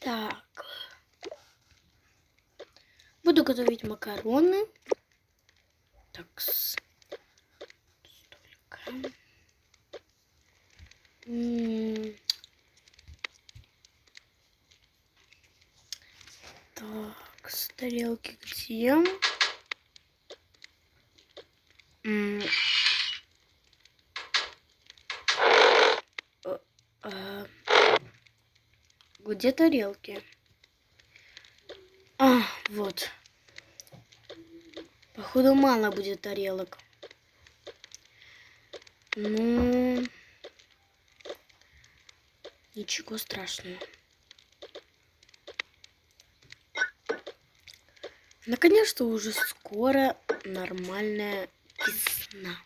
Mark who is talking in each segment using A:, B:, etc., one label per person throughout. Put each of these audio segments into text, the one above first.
A: Так. Буду готовить макароны. Так, столько. Так, с тарелки где? Где тарелки? Вот. Походу мало будет тарелок. Ну, ничего страшного. Наконец-то уже скоро нормальная весна.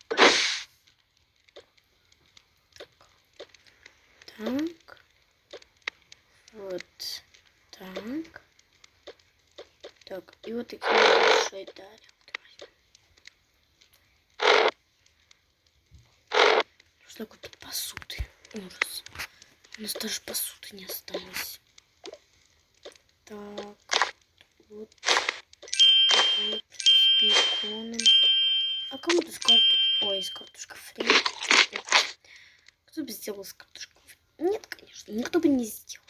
A: Так. Вот так. Так, и вот такие большие тарелки. Нужно купить посуды. Ужас. У нас даже посуды не осталось. Так. Вот. Вот. С беконом. А кому-то с картошкой... Ой, с картошкой фри. Кто бы сделал с картошкой фри? Нет, конечно. Никто бы не сделал.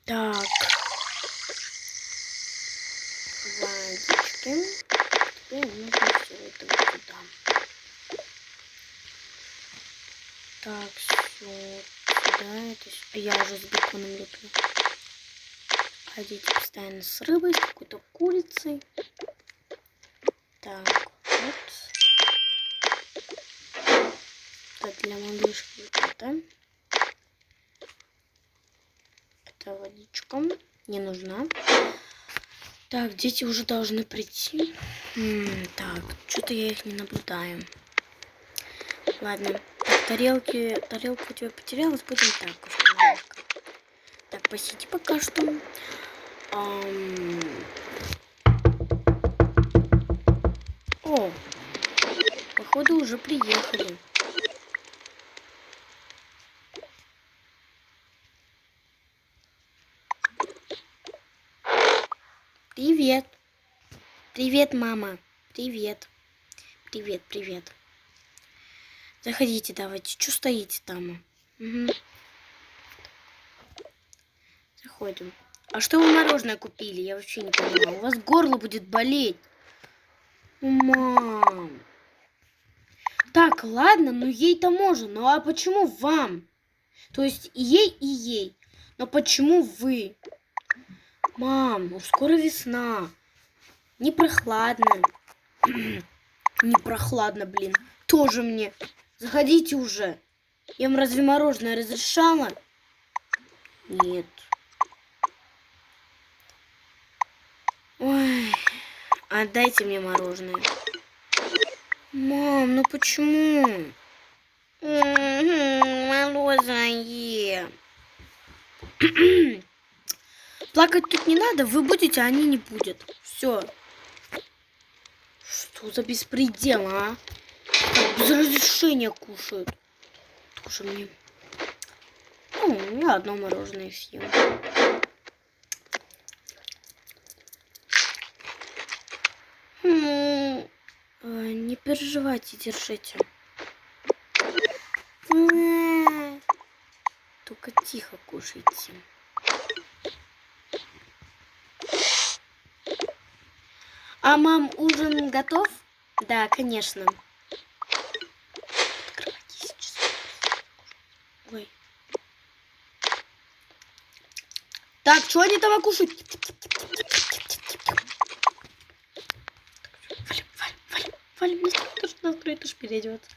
A: Так. Водички. Теперь нужно все это туда. Так, все. Сюда это... Я уже с беконом люблю. Ходите постоянно с рыбой, с какой-то курицей. Так, вот. Это для малышки вот это. Это водичка. Не нужна. Так, дети уже должны прийти. Так, что-то я их не наблюдаю. Ладно. Так, тарелку у тебя потерялась. Будем так установка. Так, посиди пока что. О, походу уже приехали. Привет. Привет, мама. Привет. Привет, привет. Заходите, давайте. Что стоите там? Угу. Заходим. А что вы мороженое купили? Я вообще не понимаю. У вас горло будет болеть. Мам. Так, ладно, ну ей-то можно. Ну а почему вам? То есть и ей. Но почему вы? Мам, ну скоро весна. Не прохладно. Не прохладно, блин. Тоже мне. Заходите уже. Я вам разве мороженое разрешала? Нет. Ой. Отдайте мне мороженое. Мам, ну почему? Мороженое. Плакать тут не надо, вы будете, а они не будут. Все. Что за беспредел, а? Без разрешения кушают. Тоже мне. Ну, я одно мороженое съем. Не переживайте, держите. Только тихо кушайте. А, мам, ужин готов? Да, конечно. Открывайте сейчас. Ой. Так, что они там кушают? Валим, настрой, тоже переодеваться.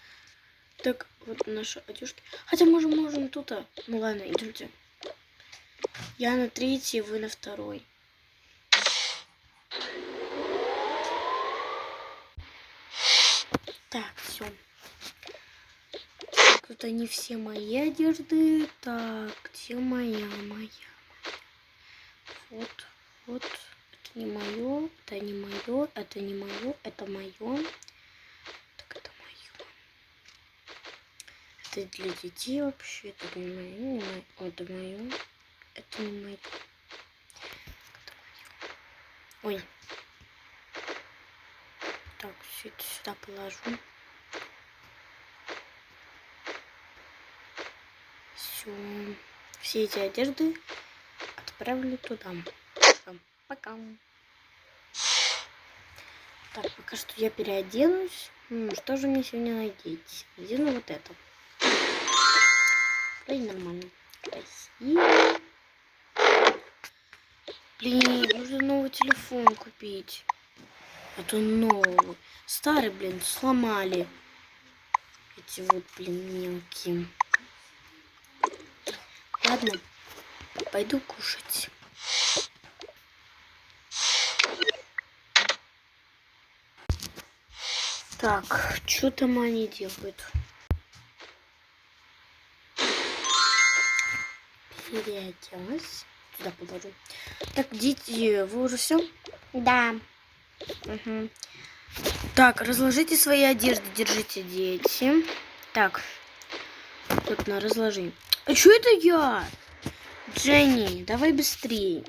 A: Так, вот наши одежки. Хотя можем тут. Ну ладно, идемте. Я на 3-й, вы на 2-й. Так, все. Так, тут они все мои одежды. Так, где моя? Вот. Это не мое, это не мое, это не мое, это мое. Так, это мое. Это для детей вообще. Это не мое, не мое. Это мое. Это не мое. Ой. Так, все это сюда положу. Все. Все эти одежды отправлю туда. Пока. Так, пока что я переоденусь. Что же мне сегодня надеть? Надену вот это. Вроде нормально. Красиво. Блин, нужно новый телефон купить. Это новый. Старый, блин, сломали. Эти вот, блин, мелкие. Ладно, пойду кушать. Так, что там они делают? Переоделась. Сюда положу. Так, дети, вы уже все? Да. Угу. Так, разложите свои одежды. Держите, дети. Так. Тут на разложи. А что это я? Дженни, давай быстрее.